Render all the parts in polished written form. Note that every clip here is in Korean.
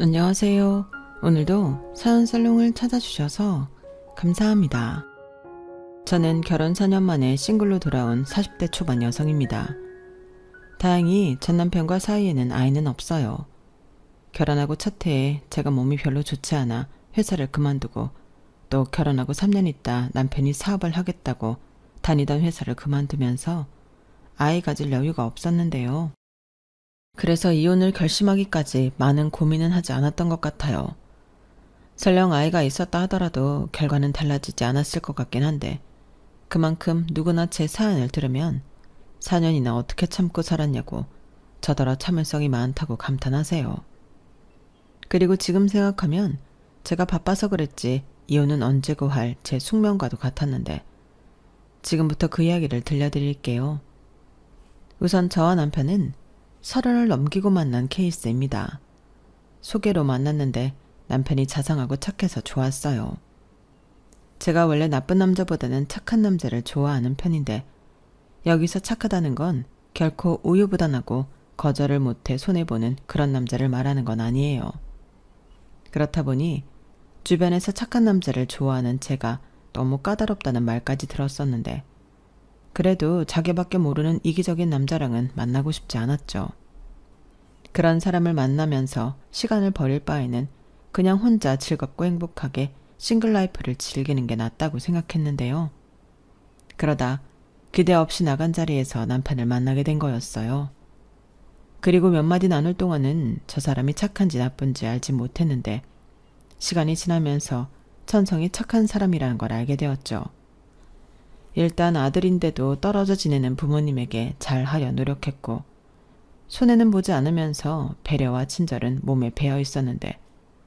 안녕하세요. 오늘도 사연 살롱을 찾아주셔서 감사합니다. 저는 결혼 4년 만에 싱글로 돌아온 40대 초반 여성입니다. 다행히 전 남편과 사이에는 아이는 없어요. 결혼하고 첫 해에 제가 몸이 별로 좋지 않아 회사를 그만두고 또 결혼하고 3년 있다 남편이 사업을 하겠다고 다니던 회사를 그만두면서 아이 가질 여유가 없었는데요. 그래서 이혼을 결심하기까지 많은 고민은 하지 않았던 것 같아요. 설령 아이가 있었다 하더라도 결과는 달라지지 않았을 것 같긴 한데 그만큼 누구나 제 사연을 들으면 4년이나 어떻게 참고 살았냐고 저더러 참을성이 많다고 감탄하세요. 그리고 지금 생각하면 제가 바빠서 그랬지 이혼은 언제고 할 제 숙명과도 같았는데 지금부터 그 이야기를 들려드릴게요. 우선 저와 남편은 30을 넘기고 만난 케이스입니다. 소개로 만났는데 남편이 자상하고 착해서 좋았어요. 제가 원래 나쁜 남자보다는 착한 남자를 좋아하는 편인데 여기서 착하다는 건 결코 우유부단하고 거절을 못해 손해보는 그런 남자를 말하는 건 아니에요. 그렇다 보니 주변에서 착한 남자를 좋아하는 제가 너무 까다롭다는 말까지 들었었는데 그래도 자기밖에 모르는 이기적인 남자랑은 만나고 싶지 않았죠. 그런 사람을 만나면서 시간을 버릴 바에는 그냥 혼자 즐겁고 행복하게 싱글 라이프를 즐기는 게 낫다고 생각했는데요. 그러다 기대 없이 나간 자리에서 남편을 만나게 된 거였어요. 그리고 몇 마디 나눌 동안은 저 사람이 착한지 나쁜지 알지 못했는데 시간이 지나면서 천성이 착한 사람이라는 걸 알게 되었죠. 일단 아들인데도 떨어져 지내는 부모님에게 잘하려 노력했고 손해는 보지 않으면서 배려와 친절은 몸에 배어 있었는데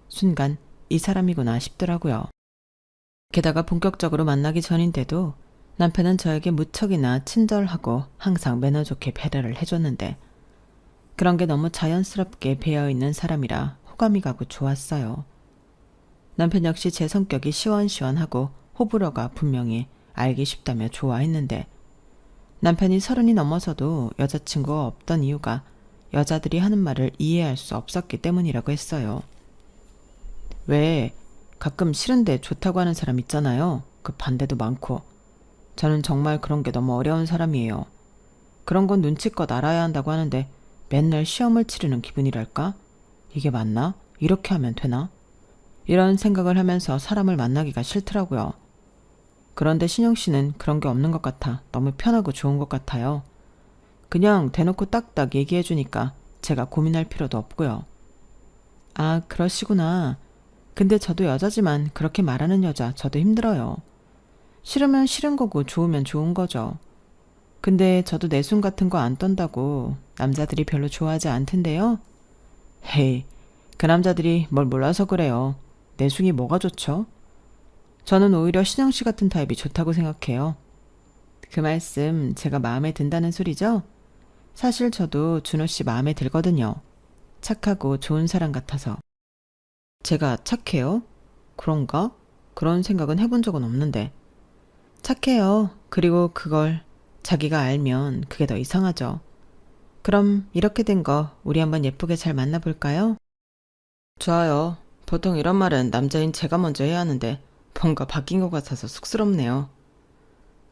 순간 이 사람이구나 싶더라고요. 게다가 본격적으로 만나기 전인데도 남편은 저에게 무척이나 친절하고 항상 매너 좋게 배려를 해줬는데 그런 게 너무 자연스럽게 배어 있는 사람이라 호감이 가고 좋았어요. 남편 역시 제 성격이 시원시원하고 호불호가 분명히 알기 쉽다며 좋아했는데 남편이 30이 넘어서도 여자친구가 없던 이유가 여자들이 하는 말을 이해할 수 없었기 때문이라고 했어요. 왜 가끔 싫은데 좋다고 하는 사람 있잖아요. 그 반대도 많고. 저는 정말 그런 게 너무 어려운 사람이에요. 그런 건 눈치껏 알아야 한다고 하는데 맨날 시험을 치르는 기분이랄까? 이게 맞나? 이렇게 하면 되나? 이런 생각을 하면서 사람을 만나기가 싫더라고요. 그런데 신영 씨는 그런 게 없는 것 같아 너무 편하고 좋은 것 같아요. 그냥 대놓고 딱딱 얘기해 주니까 제가 고민할 필요도 없고요. 아, 그러시구나. 근데 저도 여자지만 그렇게 말하는 여자 저도 힘들어요. 싫으면 싫은 거고 좋으면 좋은 거죠. 근데 저도 내숭 같은 거 안 떤다고 남자들이 별로 좋아하지 않던데요? 헤이, 그 남자들이 뭘 몰라서 그래요. 내숭이 뭐가 좋죠? 저는 오히려 신영 씨 같은 타입이 좋다고 생각해요. 그 말씀 제가 마음에 든다는 소리죠? 사실 저도 준호 씨 마음에 들거든요. 착하고 좋은 사람 같아서. 제가 착해요? 그런가? 그런 생각은 해본 적은 없는데. 착해요. 그리고 그걸 자기가 알면 그게 더 이상하죠. 그럼 이렇게 된 거 우리 한번 예쁘게 잘 만나볼까요? 좋아요. 보통 이런 말은 남자인 제가 먼저 해야 하는데 뭔가 바뀐 것 같아서 쑥스럽네요.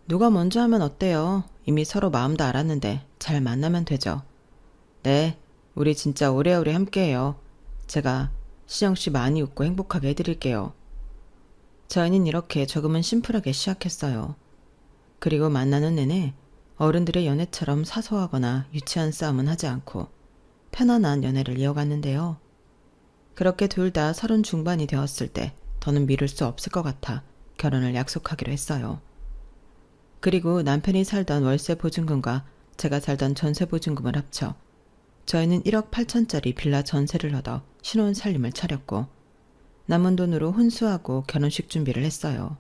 누가 먼저 하면 어때요? 이미 서로 마음도 알았는데 잘 만나면 되죠. 네, 우리 진짜 오래오래 함께해요. 제가 시영씨 많이 웃고 행복하게 해드릴게요. 저희는 이렇게 조금은 심플하게 시작했어요. 그리고 만나는 내내 어른들의 연애처럼 사소하거나 유치한 싸움은 하지 않고 편안한 연애를 이어갔는데요. 그렇게 둘 다 30 중반이 되었을 때 더는 미룰 수 없을 것 같아 결혼을 약속하기로 했어요. 그리고 남편이 살던 월세 보증금과 제가 살던 전세 보증금을 합쳐 저희는 1억 8천짜리 빌라 전세를 얻어 신혼 살림을 차렸고 남은 돈으로 혼수하고 결혼식 준비를 했어요.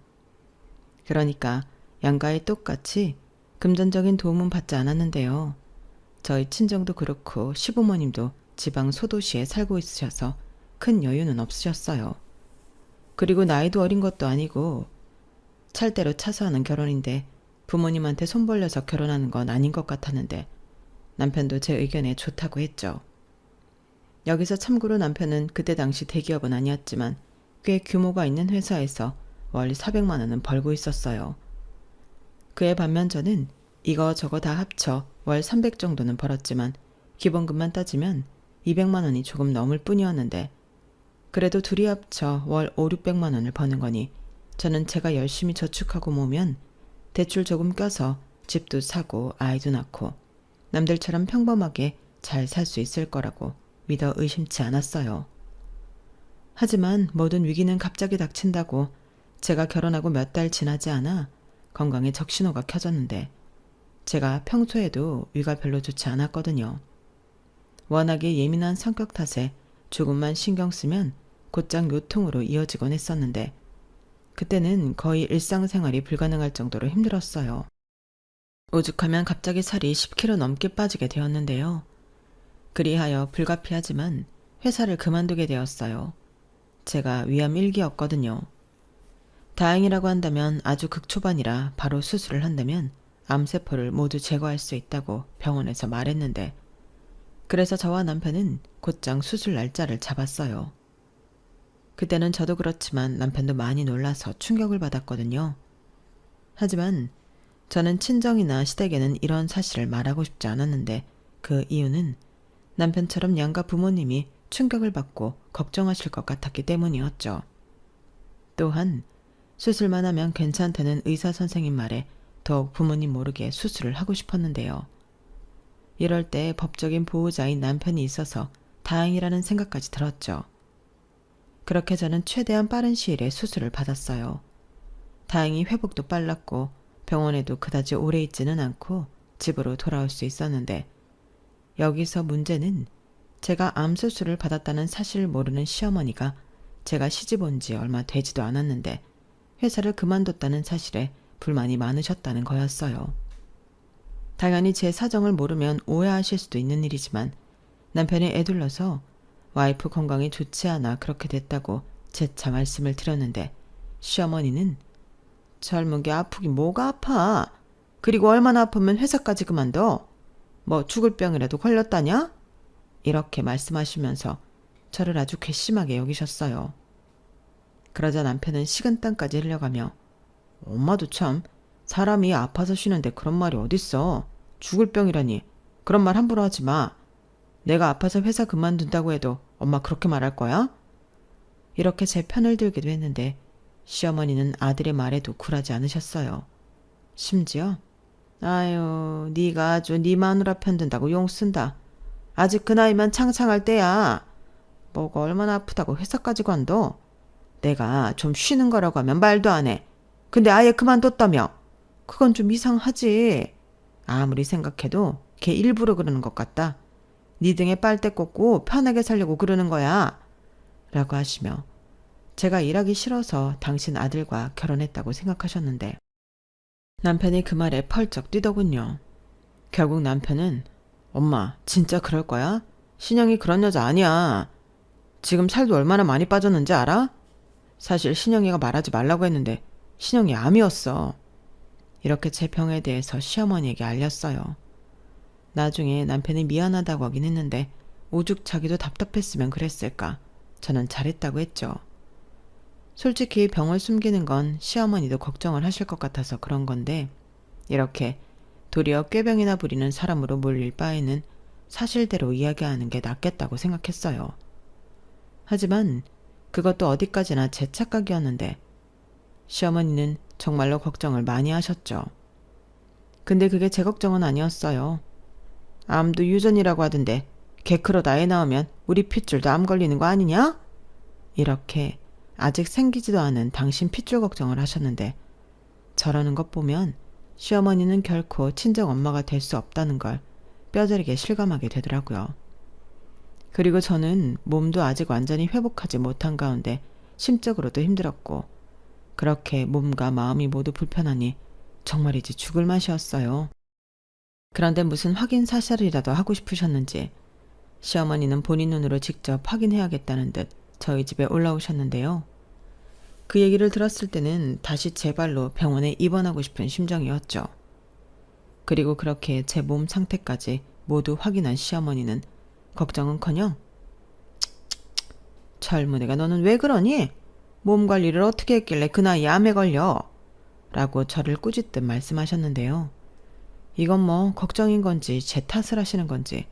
그러니까 양가에 똑같이 금전적인 도움은 받지 않았는데요. 저희 친정도 그렇고 시부모님도 지방 소도시에 살고 있으셔서 큰 여유는 없으셨어요. 그리고 나이도 어린 것도 아니고 찰대로 차서하는 결혼인데 부모님한테 손 벌려서 결혼하는 건 아닌 것 같았는데 남편도 제 의견에 좋다고 했죠. 여기서 참고로 남편은 그때 당시 대기업은 아니었지만 꽤 규모가 있는 회사에서 월 400만 원은 벌고 있었어요. 그에 반면 저는 이거저거 다 합쳐 월 300 정도는 벌었지만 기본급만 따지면 200만 원이 조금 넘을 뿐이었는데 그래도 둘이 합쳐 월 5, 600만 원을 버는 거니 저는 제가 열심히 저축하고 모으면 대출 조금 껴서 집도 사고 아이도 낳고 남들처럼 평범하게 잘 살 수 있을 거라고 믿어 의심치 않았어요. 하지만 모든 위기는 갑자기 닥친다고 제가 결혼하고 몇 달 지나지 않아 건강에 적신호가 켜졌는데 제가 평소에도 위가 별로 좋지 않았거든요. 워낙에 예민한 성격 탓에 조금만 신경 쓰면 곧장 요통으로 이어지곤 했었는데 그때는 거의 일상생활이 불가능할 정도로 힘들었어요. 오죽하면 갑자기 살이 10kg 넘게 빠지게 되었는데요. 그리하여 불가피하지만 회사를 그만두게 되었어요. 제가 위암 1기였거든요. 다행이라고 한다면 아주 극초반이라 바로 수술을 한다면 암세포를 모두 제거할 수 있다고 병원에서 말했는데 그래서 저와 남편은 곧장 수술 날짜를 잡았어요. 그때는 저도 그렇지만 남편도 많이 놀라서 충격을 받았거든요. 하지만 저는 친정이나 시댁에는 이런 사실을 말하고 싶지 않았는데 그 이유는 남편처럼 양가 부모님이 충격을 받고 걱정하실 것 같았기 때문이었죠. 또한 수술만 하면 괜찮다는 의사 선생님 말에 더욱 부모님 모르게 수술을 하고 싶었는데요. 이럴 때 법적인 보호자인 남편이 있어서 다행이라는 생각까지 들었죠. 그렇게 저는 최대한 빠른 시일에 수술을 받았어요. 다행히 회복도 빨랐고 병원에도 그다지 오래 있지는 않고 집으로 돌아올 수 있었는데 여기서 문제는 제가 암 수술을 받았다는 사실을 모르는 시어머니가 제가 시집 온 지 얼마 되지도 않았는데 회사를 그만뒀다는 사실에 불만이 많으셨다는 거였어요. 당연히 제 사정을 모르면 오해하실 수도 있는 일이지만 남편이 애둘러서 와이프 건강이 좋지 않아 그렇게 됐다고 재차 말씀을 드렸는데 시어머니는 젊은 게 아프긴 뭐가 아파. 그리고 얼마나 아프면 회사까지 그만둬. 뭐 죽을 병이라도 걸렸다냐? 이렇게 말씀하시면서 저를 아주 괘씸하게 여기셨어요. 그러자 남편은 식은땀까지 흘려가며 엄마도 참 사람이 아파서 쉬는데 그런 말이 어딨어. 죽을 병이라니. 그런 말 함부로 하지 마. 내가 아파서 회사 그만둔다고 해도 엄마 그렇게 말할 거야? 이렇게 제 편을 들기도 했는데 시어머니는 아들의 말에도 굴하지 않으셨어요. 심지어 아유 네가 아주 네 마누라 편든다고 용 쓴다. 아직 그 나이면 창창할 때야. 뭐가 얼마나 아프다고 회사까지 관둬. 내가 좀 쉬는 거라고 하면 말도 안 해. 근데 아예 그만뒀다며. 그건 좀 이상하지. 아무리 생각해도 걔 일부러 그러는 것 같다. 네 등에 빨대 꽂고 편하게 살려고 그러는 거야. 라고 하시며 제가 일하기 싫어서 당신 아들과 결혼했다고 생각하셨는데 남편이 그 말에 펄쩍 뛰더군요. 결국 남편은 엄마 진짜 그럴 거야? 신영이 그런 여자 아니야. 지금 살도 얼마나 많이 빠졌는지 알아? 사실 신영이가 말하지 말라고 했는데 신영이 암이었어. 이렇게 제 병에 대해서 시어머니에게 알렸어요. 나중에 남편이 미안하다고 하긴 했는데 오죽 자기도 답답했으면 그랬을까. 저는 잘했다고 했죠. 솔직히 병을 숨기는 건 시어머니도 걱정을 하실 것 같아서 그런 건데 이렇게 도리어 꾀병이나 부리는 사람으로 몰릴 바에는 사실대로 이야기하는 게 낫겠다고 생각했어요. 하지만 그것도 어디까지나 제 착각이었는데 시어머니는 정말로 걱정을 많이 하셨죠. 근데 그게 제 걱정은 아니었어요. 암도 유전이라고 하던데 개크로 나이 나오면 우리 핏줄도 암 걸리는 거 아니냐? 이렇게 아직 생기지도 않은 당신 핏줄 걱정을 하셨는데 저러는 것 보면 시어머니는 결코 친정 엄마가 될 수 없다는 걸 뼈저리게 실감하게 되더라고요. 그리고 저는 몸도 아직 완전히 회복하지 못한 가운데 심적으로도 힘들었고 그렇게 몸과 마음이 모두 불편하니 정말이지 죽을 맛이었어요. 그런데 무슨 확인 사살이라도 하고 싶으셨는지 시어머니는 본인 눈으로 직접 확인해야겠다는 듯 저희 집에 올라오셨는데요. 그 얘기를 들었을 때는 다시 제 발로 병원에 입원하고 싶은 심정이었죠. 그리고 그렇게 제 몸 상태까지 모두 확인한 시어머니는 걱정은커녕 젊은 애가 너는 왜 그러니? 몸 관리를 어떻게 했길래 그 나이에 암에 걸려? 라고 저를 꾸짖듯 말씀하셨는데요. 이건 뭐 걱정인 건지 제 탓을 하시는 건지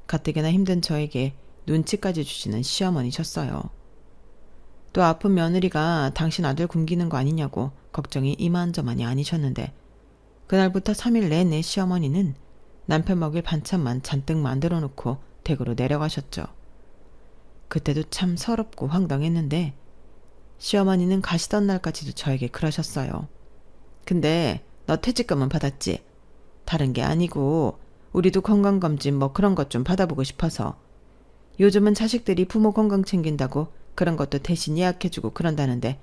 가뜩이나 힘든 저에게 눈치까지 주시는 시어머니셨어요. 또 아픈 며느리가 당신 아들 굶기는 거 아니냐고 걱정이 이만저만이 아니셨는데 그날부터 3일 내내 시어머니는 남편 먹일 반찬만 잔뜩 만들어 놓고 댁으로 내려가셨죠. 그때도 참 서럽고 황당했는데 시어머니는 가시던 날까지도 저에게 그러셨어요. 근데 너 퇴직금은 받았지? 다른 게 아니고 우리도 건강검진 뭐 그런 것 좀 받아보고 싶어서. 요즘은 자식들이 부모 건강 챙긴다고 그런 것도 대신 예약해주고 그런다는데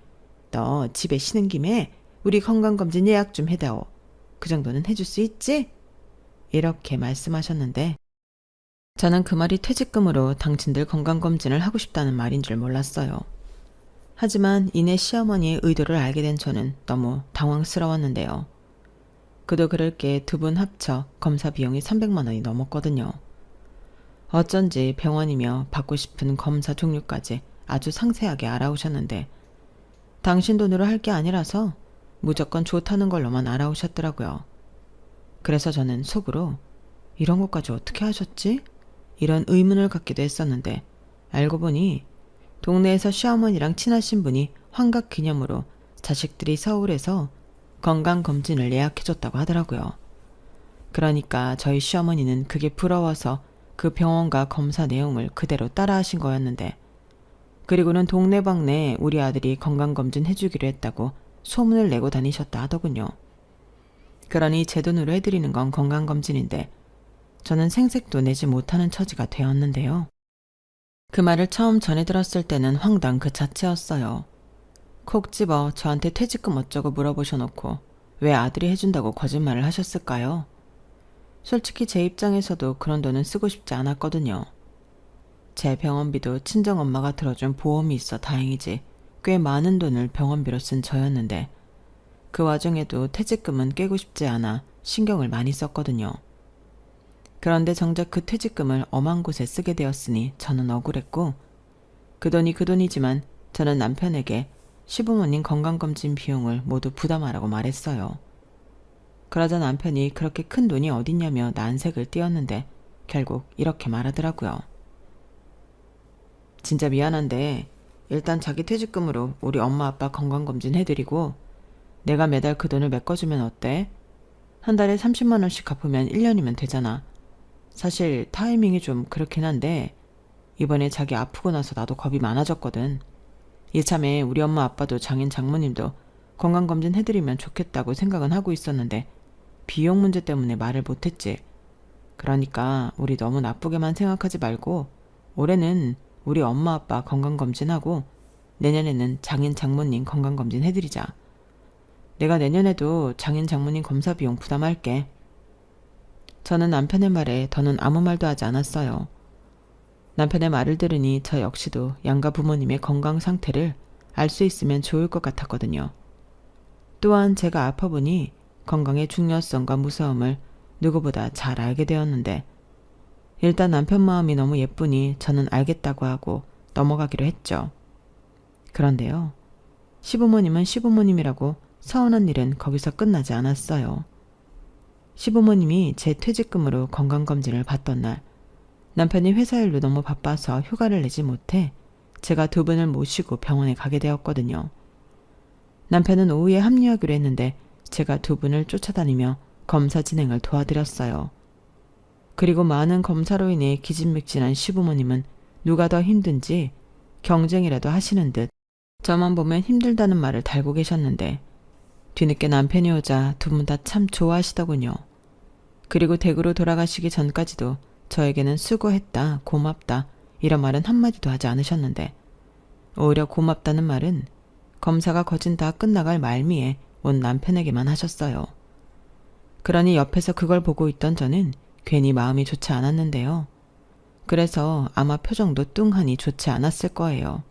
너 집에 쉬는 김에 우리 건강검진 예약 좀 해다오. 그 정도는 해줄 수 있지? 이렇게 말씀하셨는데 저는 그 말이 퇴직금으로 당신들 건강검진을 하고 싶다는 말인 줄 몰랐어요. 하지만 이내 시어머니의 의도를 알게 된 저는 너무 당황스러웠는데요. 그도 그럴 게 두 분 합쳐 검사 비용이 300만 원이 넘었거든요. 어쩐지 병원이며 받고 싶은 검사 종류까지 아주 상세하게 알아오셨는데 당신 돈으로 할 게 아니라서 무조건 좋다는 걸로만 알아오셨더라고요. 그래서 저는 속으로 이런 것까지 어떻게 하셨지? 이런 의문을 갖기도 했었는데 알고 보니 동네에서 시어머니랑 친하신 분이 환갑 기념으로 자식들이 서울에서 건강검진을 예약해줬다고 하더라고요. 그러니까 저희 시어머니는 그게 부러워서 그 병원과 검사 내용을 그대로 따라하신 거였는데 그리고는 동네방네 우리 아들이 건강검진 해주기로 했다고 소문을 내고 다니셨다 하더군요. 그러니 제 돈으로 해드리는 건 건강검진인데 저는 생색도 내지 못하는 처지가 되었는데요. 그 말을 처음 전해 들었을 때는 황당 그 자체였어요. 콕 집어 저한테 퇴직금 어쩌고 물어보셔놓고 왜 아들이 해준다고 거짓말을 하셨을까요? 솔직히 제 입장에서도 그런 돈은 쓰고 싶지 않았거든요. 제 병원비도 친정엄마가 들어준 보험이 있어 다행이지 꽤 많은 돈을 병원비로 쓴 저였는데 그 와중에도 퇴직금은 깨고 싶지 않아 신경을 많이 썼거든요. 그런데 정작 그 퇴직금을 엄한 곳에 쓰게 되었으니 저는 억울했고 그 돈이 그 돈이지만 저는 남편에게 시부모님 건강검진 비용을 모두 부담하라고 말했어요. 그러자 남편이 그렇게 큰 돈이 어딨냐며 난색을 띄었는데 결국 이렇게 말하더라고요. 진짜 미안한데 일단 자기 퇴직금으로 우리 엄마 아빠 건강검진 해드리고 내가 매달 그 돈을 메꿔주면 어때? 한 달에 30만 원씩 갚으면 1년이면 되잖아. 사실 타이밍이 좀 그렇긴 한데 이번에 자기 아프고 나서 나도 겁이 많아졌거든. 이참에 우리 엄마 아빠도 장인 장모님도 건강검진 해드리면 좋겠다고 생각은 하고 있었는데 비용 문제 때문에 말을 못했지. 그러니까 우리 너무 나쁘게만 생각하지 말고 올해는 우리 엄마 아빠 건강검진하고 내년에는 장인 장모님 건강검진 해드리자. 내가 내년에도 장인 장모님 검사 비용 부담할게. 저는 남편의 말에 더는 아무 말도 하지 않았어요. 남편의 말을 들으니 저 역시도 양가 부모님의 건강 상태를 알 수 있으면 좋을 것 같았거든요. 또한 제가 아파보니 건강의 중요성과 무서움을 누구보다 잘 알게 되었는데 일단 남편 마음이 너무 예쁘니 저는 알겠다고 하고 넘어가기로 했죠. 그런데요. 시부모님은 시부모님이라고 서운한 일은 거기서 끝나지 않았어요. 시부모님이 제 퇴직금으로 건강검진을 받던 날 남편이 회사 일로 너무 바빠서 휴가를 내지 못해 제가 두 분을 모시고 병원에 가게 되었거든요. 남편은 오후에 합류하기로 했는데 제가 두 분을 쫓아다니며 검사 진행을 도와드렸어요. 그리고 많은 검사로 인해 기진맥진한 시부모님은 누가 더 힘든지 경쟁이라도 하시는 듯 저만 보면 힘들다는 말을 달고 계셨는데 뒤늦게 남편이 오자 두 분 다 참 좋아하시더군요. 그리고 댁으로 돌아가시기 전까지도 저에게는 수고했다, 고맙다 이런 말은 한마디도 하지 않으셨는데 오히려 고맙다는 말은 검사가 거진 다 끝나갈 말미에 온 남편에게만 하셨어요. 그러니 옆에서 그걸 보고 있던 저는 괜히 마음이 좋지 않았는데요. 그래서 아마 표정도 뚱하니 좋지 않았을 거예요.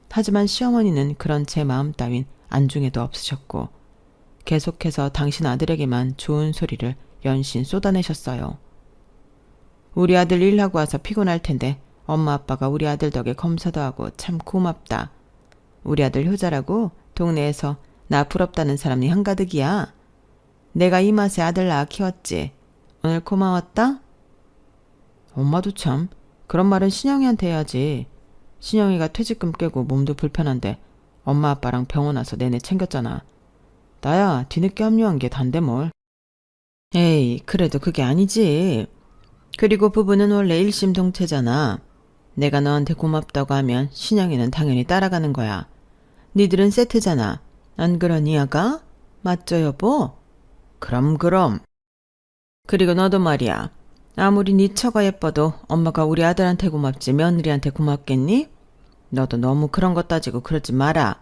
하지만 시어머니는 그런 제 마음 따윈 안중에도 없으셨고 계속해서 당신 아들에게만 좋은 소리를 연신 쏟아내셨어요. 우리 아들 일하고 와서 피곤할 텐데 엄마 아빠가 우리 아들 덕에 검사도 하고 참 고맙다. 우리 아들 효자라고 동네에서 나 부럽다는 사람이 한가득이야. 내가 이 맛에 아들 낳아 키웠지. 오늘 고마웠다? 엄마도 참 그런 말은 신영이한테 해야지. 신영이가 퇴직금 깨고 몸도 불편한데 엄마 아빠랑 병원 와서 내내 챙겼잖아. 나야 뒤늦게 합류한 게 단데 뭘. 에이, 그래도 그게 아니지. 그리고 부부는 원래 일심동체잖아. 내가 너한테 고맙다고 하면 신영이는 당연히 따라가는 거야. 니들은 세트잖아. 안 그러니 아가? 맞죠 여보? 그럼. 그리고 너도 말이야. 아무리 네 처가 예뻐도 엄마가 우리 아들한테 고맙지 며느리한테 고맙겠니? 너도 너무 그런 거 따지고 그러지 마라.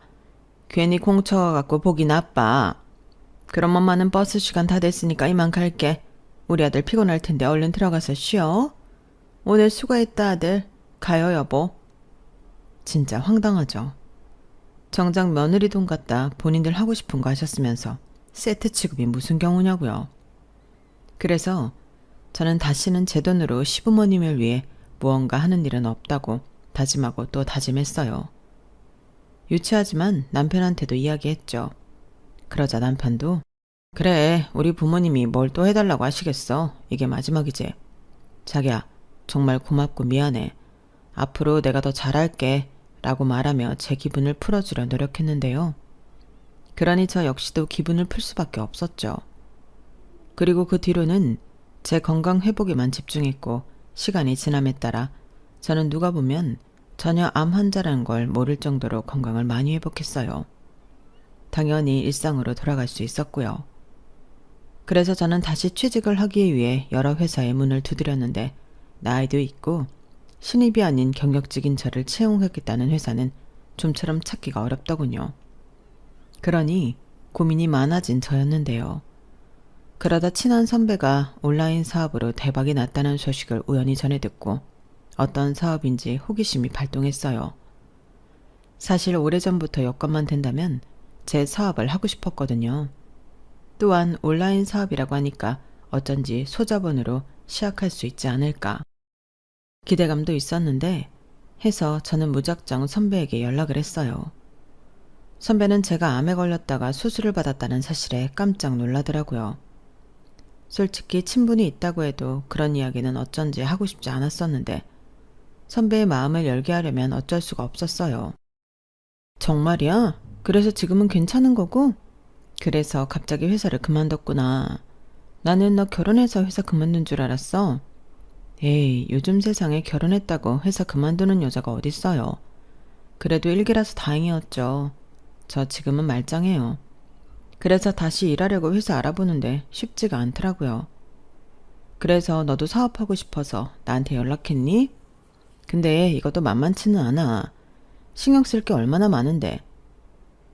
괜히 공처가 갖고 보기 나빠. 그럼 엄마는 버스 시간 다 됐으니까 이만 갈게. 우리 아들 피곤할 텐데 얼른 들어가서 쉬어. 오늘 수고했다 아들. 가요 여보. 진짜 황당하죠. 정작 며느리 돈 갖다 본인들 하고 싶은 거 하셨으면서 세트 취급이 무슨 경우냐고요. 그래서 저는 다시는 제 돈으로 시부모님을 위해 무언가 하는 일은 없다고 다짐하고 또 다짐했어요. 유치하지만 남편한테도 이야기했죠. 그러자 남편도 그래, 우리 부모님이 뭘 또 해달라고 하시겠어. 이게 마지막이지. 자기야, 정말 고맙고 미안해. 앞으로 내가 더 잘할게 라고 말하며 제 기분을 풀어주려 노력했는데요. 그러니 저 역시도 기분을 풀 수밖에 없었죠. 그리고 그 뒤로는 제 건강 회복에만 집중했고 시간이 지남에 따라 저는 누가 보면 전혀 암 환자라는 걸 모를 정도로 건강을 많이 회복했어요. 당연히 일상으로 돌아갈 수 있었고요. 그래서 저는 다시 취직을 하기 위해 여러 회사에 문을 두드렸는데 나이도 있고 신입이 아닌 경력직인 저를 채용하겠다는 회사는 좀처럼 찾기가 어렵더군요. 그러니 고민이 많아진 저였는데요. 그러다 친한 선배가 온라인 사업으로 대박이 났다는 소식을 우연히 전해 듣고 어떤 사업인지 호기심이 발동했어요. 사실 오래전부터 여건만 된다면 제 사업을 하고 싶었거든요. 또한 온라인 사업이라고 하니까 어쩐지 소자본으로 시작할 수 있지 않을까. 기대감도 있었는데 해서 저는 무작정 선배에게 연락을 했어요. 선배는 제가 암에 걸렸다가 수술을 받았다는 사실에 깜짝 놀라더라고요. 솔직히 친분이 있다고 해도 그런 이야기는 어쩐지 하고 싶지 않았었는데 선배의 마음을 열게 하려면 어쩔 수가 없었어요. 정말이야? 그래서 지금은 괜찮은 거고? 그래서 갑자기 회사를 그만뒀구나. 나는 너 결혼해서 회사 그만둔 줄 알았어. 에이, 요즘 세상에 결혼했다고 회사 그만두는 여자가 어딨어요. 그래도 일기라서 다행이었죠. 저 지금은 말짱해요. 그래서 다시 일하려고 회사 알아보는데 쉽지가 않더라고요. 그래서 너도 사업하고 싶어서 나한테 연락했니? 근데 이것도 만만치는 않아. 신경 쓸 게 얼마나 많은데.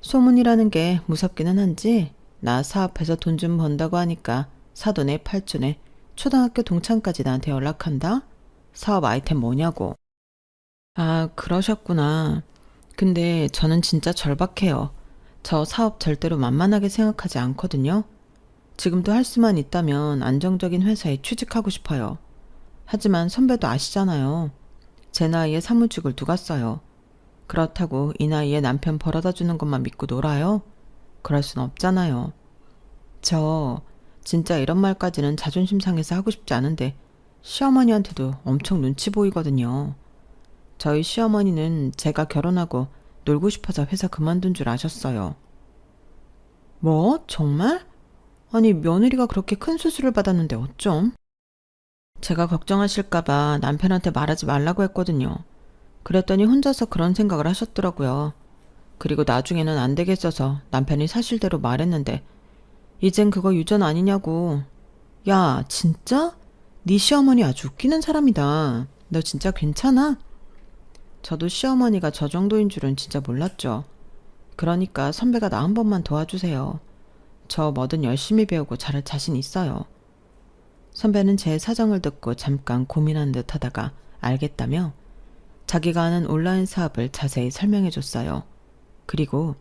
소문이라는 게 무섭기는 한지 나 사업해서 돈 좀 번다고 하니까 사돈에 팔촌에 초등학교 동창까지 나한테 연락한다? 사업 아이템 뭐냐고. 아, 그러셨구나. 근데 저는 진짜 절박해요. 저 사업 절대로 만만하게 생각하지 않거든요. 지금도 할 수만 있다면 안정적인 회사에 취직하고 싶어요. 하지만 선배도 아시잖아요. 제 나이에 사무직을 누가 써요. 그렇다고 이 나이에 남편 벌어다 주는 것만 믿고 놀아요? 그럴 순 없잖아요. 저 진짜 이런 말까지는 자존심 상해서 하고 싶지 않은데 시어머니한테도 엄청 눈치 보이거든요. 저희 시어머니는 제가 결혼하고 놀고 싶어서 회사 그만둔 줄 아셨어요. 뭐? 정말? 아니, 며느리가 그렇게 큰 수술을 받았는데 어쩜? 제가 걱정하실까봐 남편한테 말하지 말라고 했거든요. 그랬더니 혼자서 그런 생각을 하셨더라고요. 그리고 나중에는 안 되겠어서 남편이 사실대로 말했는데 이젠 그거 유전 아니냐고. 야, 진짜? 네 시어머니 아주 웃기는 사람이다. 너 진짜 괜찮아? 저도 시어머니가 저 정도인 줄은 진짜 몰랐죠. 그러니까 선배가 나 한 번만 도와주세요. 저 뭐든 열심히 배우고 잘할 자신 있어요. 선배는 제 사정을 듣고 잠깐 고민한 듯 하다가 알겠다며 자기가 하는 온라인 사업을 자세히 설명해 줬어요. 그리고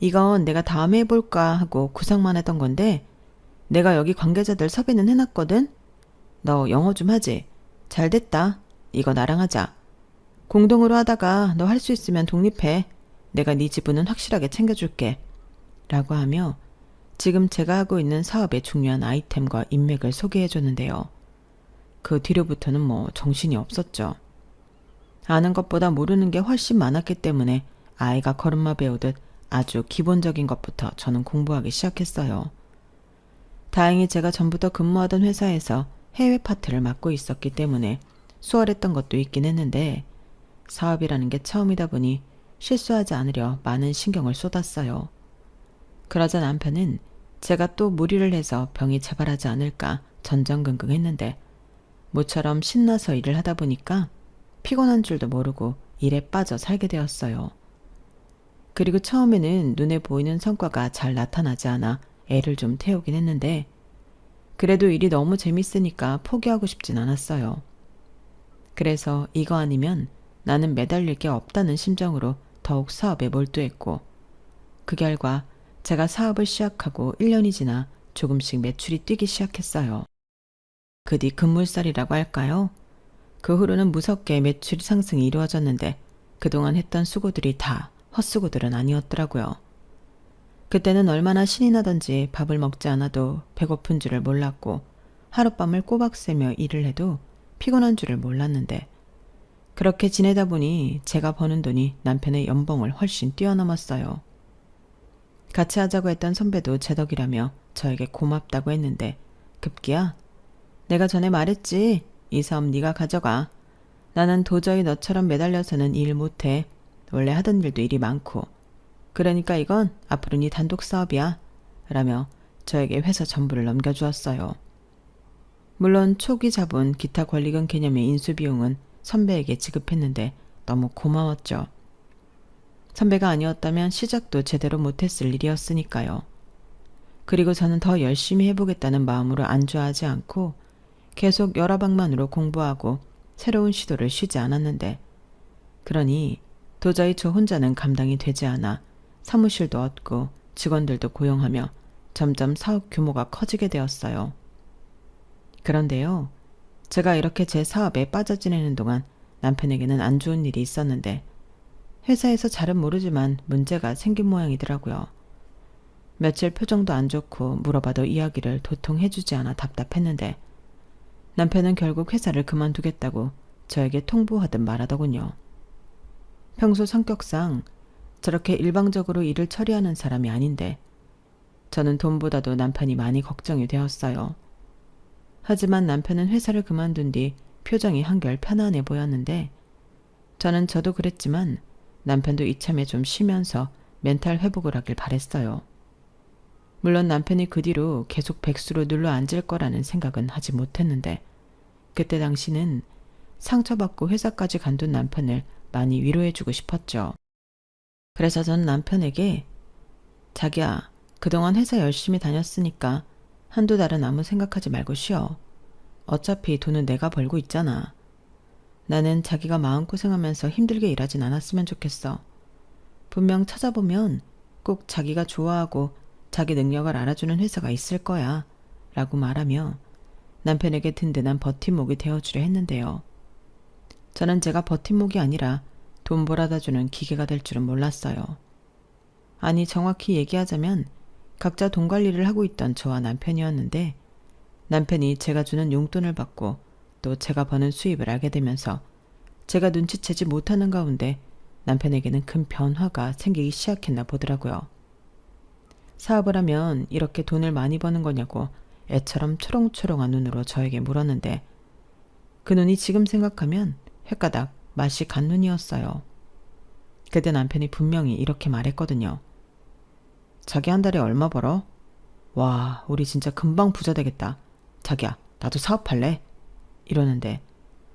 이건 내가 다음에 해볼까 하고 구상만 했던 건데 내가 여기 관계자들 섭외는 해놨거든? 너 영어 좀 하지? 잘 됐다. 이거 나랑 하자. 공동으로 하다가 너 할 수 있으면 독립해. 내가 네 지분은 확실하게 챙겨줄게. 라고 하며 지금 제가 하고 있는 사업의 중요한 아이템과 인맥을 소개해 줬는데요. 그 뒤로부터는 정신이 없었죠. 아는 것보다 모르는 게 훨씬 많았기 때문에 아이가 걸음마 배우듯 아주 기본적인 것부터 저는 공부하기 시작했어요. 다행히 제가 전부터 근무하던 회사에서 해외 파트를 맡고 있었기 때문에 수월했던 것도 있긴 했는데 사업이라는 게 처음이다 보니 실수하지 않으려 많은 신경을 쏟았어요. 그러자 남편은 제가 또 무리를 해서 병이 재발하지 않을까 전전긍긍했는데 모처럼 신나서 일을 하다 보니까 피곤한 줄도 모르고 일에 빠져 살게 되었어요. 그리고 처음에는 눈에 보이는 성과가 잘 나타나지 않아 애를 좀 태우긴 했는데 그래도 일이 너무 재밌으니까 포기하고 싶진 않았어요. 그래서 이거 아니면 나는 매달릴 게 없다는 심정으로 더욱 사업에 몰두했고 그 결과 제가 사업을 시작하고 1년이 지나 조금씩 매출이 뛰기 시작했어요. 그 뒤 급물살이라고 할까요? 그 후로는 무섭게 매출 상승이 이루어졌는데 그동안 했던 수고들이 다 헛수고들은 아니었더라고요. 그때는 얼마나 신이 나던지 밥을 먹지 않아도 배고픈 줄을 몰랐고 하룻밤을 꼬박 새며 일을 해도 피곤한 줄을 몰랐는데 그렇게 지내다 보니 제가 버는 돈이 남편의 연봉을 훨씬 뛰어넘었어요. 같이 하자고 했던 선배도 제 덕이라며 저에게 고맙다고 했는데 급기야 내가 전에 말했지. 이 사업 네가 가져가. 나는 도저히 너처럼 매달려서는 일 못해. 원래 하던 일도 일이 많고. 그러니까 이건 앞으로 네 단독 사업이야. 라며 저에게 회사 전부를 넘겨주었어요. 물론 초기 자본, 기타 권리금 개념의 인수비용은 선배에게 지급했는데 너무 고마웠죠. 선배가 아니었다면 시작도 제대로 못했을 일이었으니까요. 그리고 저는 더 열심히 해보겠다는 마음으로 안주하지 않고 계속 여러 방면으로 공부하고 새로운 시도를 쉬지 않았는데 그러니 도저히 저 혼자는 감당이 되지 않아 사무실도 얻고 직원들도 고용하며 점점 사업 규모가 커지게 되었어요. 그런데요. 제가 이렇게 제 사업에 빠져 지내는 동안 남편에게는 안 좋은 일이 있었는데 회사에서 잘은 모르지만 문제가 생긴 모양이더라고요. 며칠 표정도 안 좋고 물어봐도 이야기를 도통 해주지 않아 답답했는데 남편은 결국 회사를 그만두겠다고 저에게 통보하듯 말하더군요. 평소 성격상 저렇게 일방적으로 일을 처리하는 사람이 아닌데 저는 돈보다도 남편이 많이 걱정이 되었어요. 하지만 남편은 회사를 그만둔 뒤 표정이 한결 편안해 보였는데 저도 그랬지만 남편도 이참에 좀 쉬면서 멘탈 회복을 하길 바랬어요. 물론 남편이 그 뒤로 계속 백수로 눌러 앉을 거라는 생각은 하지 못했는데 그때 당시는 상처받고 회사까지 간둔 남편을 많이 위로해주고 싶었죠. 그래서 전 남편에게 자기야, 그동안 회사 열심히 다녔으니까 한두 달은 아무 생각하지 말고 쉬어. 어차피 돈은 내가 벌고 있잖아. 나는 자기가 마음고생하면서 힘들게 일하진 않았으면 좋겠어. 분명 찾아보면 꼭 자기가 좋아하고 자기 능력을 알아주는 회사가 있을 거야. 라고 말하며 남편에게 든든한 버팀목이 되어주려 했는데요. 저는 제가 버팀목이 아니라 돈 벌어다주는 기계가 될 줄은 몰랐어요. 아니 정확히 얘기하자면 각자 돈 관리를 하고 있던 저와 남편이었는데 남편이 제가 주는 용돈을 받고 또 제가 버는 수입을 알게 되면서 제가 눈치채지 못하는 가운데 남편에게는 큰 변화가 생기기 시작했나 보더라고요. 사업을 하면 이렇게 돈을 많이 버는 거냐고 애처럼 초롱초롱한 눈으로 저에게 물었는데 그 눈이 지금 생각하면 횟가닥 맛이 간 눈이었어요. 그때 남편이 분명히 이렇게 말했거든요. 자기 한 달에 얼마 벌어? 와, 우리 진짜 금방 부자 되겠다. 자기야, 나도 사업할래? 이러는데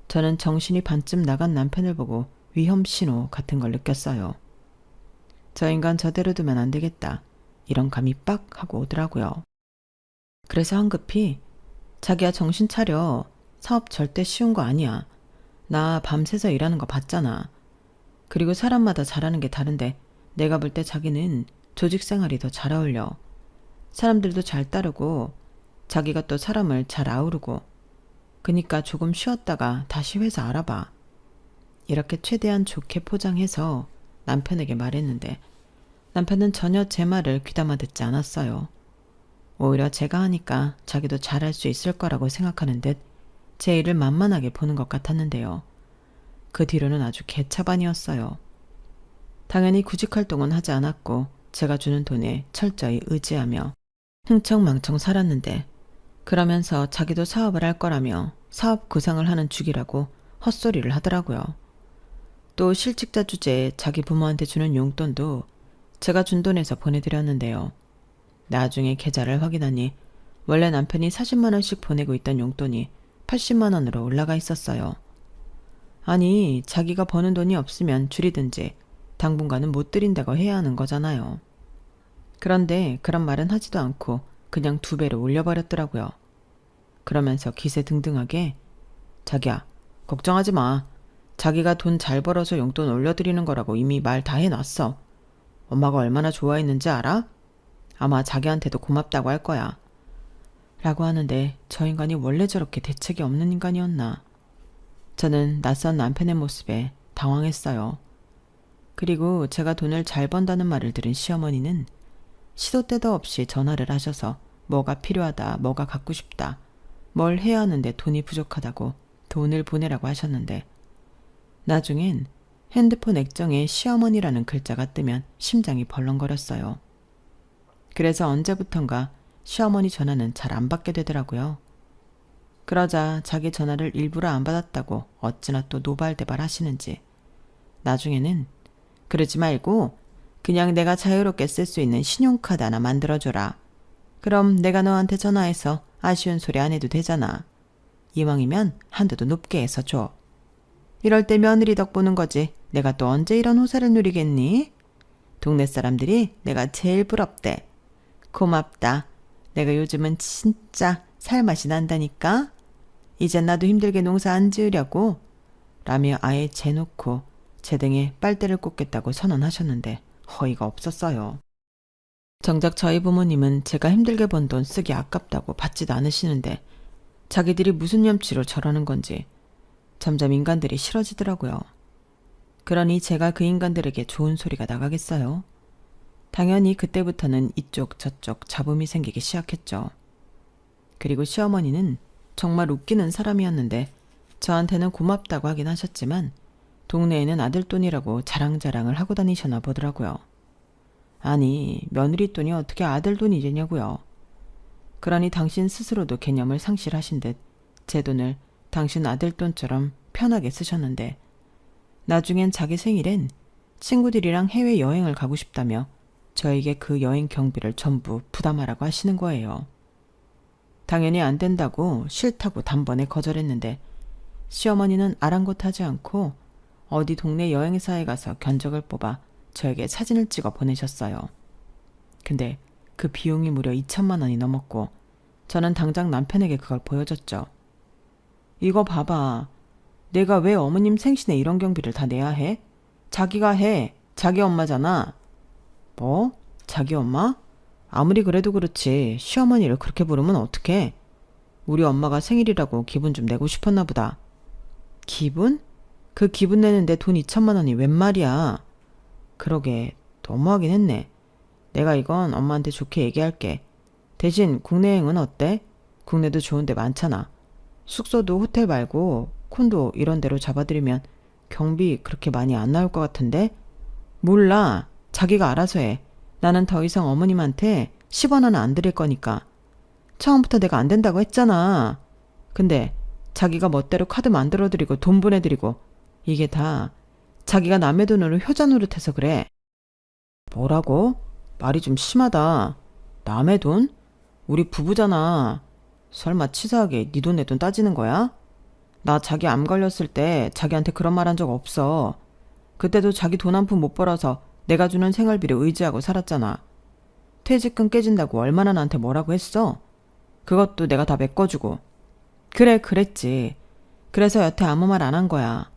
저는 정신이 반쯤 나간 남편을 보고 위험 신호 같은 걸 느꼈어요. 저 인간 저대로 두면 안 되겠다. 이런 감이 빡 하고 오더라고요. 그래서 황급히 자기야 정신 차려. 사업 절대 쉬운 거 아니야. 나 밤새서 일하는 거 봤잖아. 그리고 사람마다 잘하는 게 다른데 내가 볼 때 자기는 조직 생활이 더 잘 어울려. 사람들도 잘 따르고 자기가 또 사람을 잘 아우르고 그니까 조금 쉬었다가 다시 회사 알아봐. 이렇게 최대한 좋게 포장해서 남편에게 말했는데 남편은 전혀 제 말을 귀담아 듣지 않았어요. 오히려 제가 하니까 자기도 잘할 수 있을 거라고 생각하는 듯 제 일을 만만하게 보는 것 같았는데요. 그 뒤로는 아주 개차반이었어요. 당연히 구직 활동은 하지 않았고 제가 주는 돈에 철저히 의지하며 흥청망청 살았는데 그러면서 자기도 사업을 할 거라며 사업 구상을 하는 중이라고 헛소리를 하더라고요. 또 실직자 주제에 자기 부모한테 주는 용돈도 제가 준 돈에서 보내드렸는데요. 나중에 계좌를 확인하니 원래 남편이 40만 원씩 보내고 있던 용돈이 80만 원으로 올라가 있었어요. 아니, 자기가 버는 돈이 없으면 줄이든지 당분간은 못 드린다고 해야 하는 거잖아요. 그런데 그런 말은 하지도 않고 그냥 2배로 올려버렸더라고요. 그러면서 기세등등하게 자기야, 걱정하지 마. 자기가 돈 잘 벌어서 용돈 올려드리는 거라고 이미 말 다 해놨어. 엄마가 얼마나 좋아했는지 알아? 아마 자기한테도 고맙다고 할 거야. 라고 하는데 저 인간이 원래 저렇게 대책이 없는 인간이었나. 저는 낯선 남편의 모습에 당황했어요. 그리고 제가 돈을 잘 번다는 말을 들은 시어머니는 시도 때도 없이 전화를 하셔서 뭐가 필요하다, 뭐가 갖고 싶다, 뭘 해야 하는데 돈이 부족하다고 돈을 보내라고 하셨는데 나중엔 핸드폰 액정에 시어머니라는 글자가 뜨면 심장이 벌렁거렸어요. 그래서 언제부턴가 시어머니 전화는 잘 안 받게 되더라고요. 그러자 자기 전화를 일부러 안 받았다고 어찌나 또 노발대발 하시는지 나중에는 그러지 말고 그냥 내가 자유롭게 쓸 수 있는 신용카드 하나 만들어줘라. 그럼 내가 너한테 전화해서 아쉬운 소리 안 해도 되잖아. 이왕이면 한도도 높게 해서 줘. 이럴 때 며느리 덕 보는 거지. 내가 또 언제 이런 호사를 누리겠니? 동네 사람들이 내가 제일 부럽대. 고맙다. 내가 요즘은 진짜 살맛이 난다니까. 이젠 나도 힘들게 농사 안 지으려고. 라며 아예 재놓고 제 등에 빨대를 꽂겠다고 선언하셨는데 허위가 없었어요. 정작 저희 부모님은 제가 힘들게 번 돈 쓰기 아깝다고 받지도 않으시는데 자기들이 무슨 염치로 저러는 건지 점점 인간들이 싫어지더라고요. 그러니 제가 그 인간들에게 좋은 소리가 나가겠어요? 당연히 그때부터는 이쪽 저쪽 잡음이 생기기 시작했죠. 그리고 시어머니는 정말 웃기는 사람이었는데 저한테는 고맙다고 하긴 하셨지만 동네에는 아들돈이라고 자랑자랑을 하고 다니셨나 보더라고요. 아니, 며느리 돈이 어떻게 아들 돈이 되냐고요. 그러니 당신 스스로도 개념을 상실하신 듯 제 돈을 당신 아들 돈처럼 편하게 쓰셨는데 나중엔 자기 생일엔 친구들이랑 해외여행을 가고 싶다며 저에게 그 여행 경비를 전부 부담하라고 하시는 거예요. 당연히 안 된다고 싫다고 단번에 거절했는데 시어머니는 아랑곳하지 않고 어디 동네 여행사에 가서 견적을 뽑아 저에게 사진을 찍어 보내셨어요. 근데 그 비용이 무려 2천만 원이 넘었고 저는 당장 남편에게 그걸 보여줬죠. 이거 봐봐. 내가 왜 어머님 생신에 이런 경비를 다 내야 해? 자기가 해. 자기 엄마잖아. 뭐? 자기 엄마? 아무리 그래도 그렇지 시어머니를 그렇게 부르면 어떡해? 우리 엄마가 생일이라고 기분 좀 내고 싶었나 보다. 기분? 그 기분 내는데 돈 2천만 원이 웬 말이야. 그러게 너무하긴 했네. 내가 이건 엄마한테 좋게 얘기할게. 대신 국내 여행은 어때? 국내도 좋은 데 많잖아. 숙소도 호텔 말고 콘도 이런 데로 잡아드리면 경비 그렇게 많이 안 나올 것 같은데? 몰라. 자기가 알아서 해. 나는 더 이상 어머님한테 10원 하나 안 드릴 거니까. 처음부터 내가 안 된다고 했잖아. 근데 자기가 멋대로 카드 만들어드리고 돈 보내드리고 이게 다 자기가 남의 돈으로 효자 노릇해서 그래. 뭐라고? 말이 좀 심하다. 남의 돈? 우리 부부잖아. 설마 치사하게 네 돈 내 돈 따지는 거야? 나 자기 암 걸렸을 때 자기한테 그런 말 한 적 없어. 그때도 자기 돈 한 푼 못 벌어서 내가 주는 생활비를 의지하고 살았잖아. 퇴직금 깨진다고 얼마나 나한테 뭐라고 했어? 그것도 내가 다 메꿔주고. 그래, 그랬지. 그래서 여태 아무 말 안 한 거야.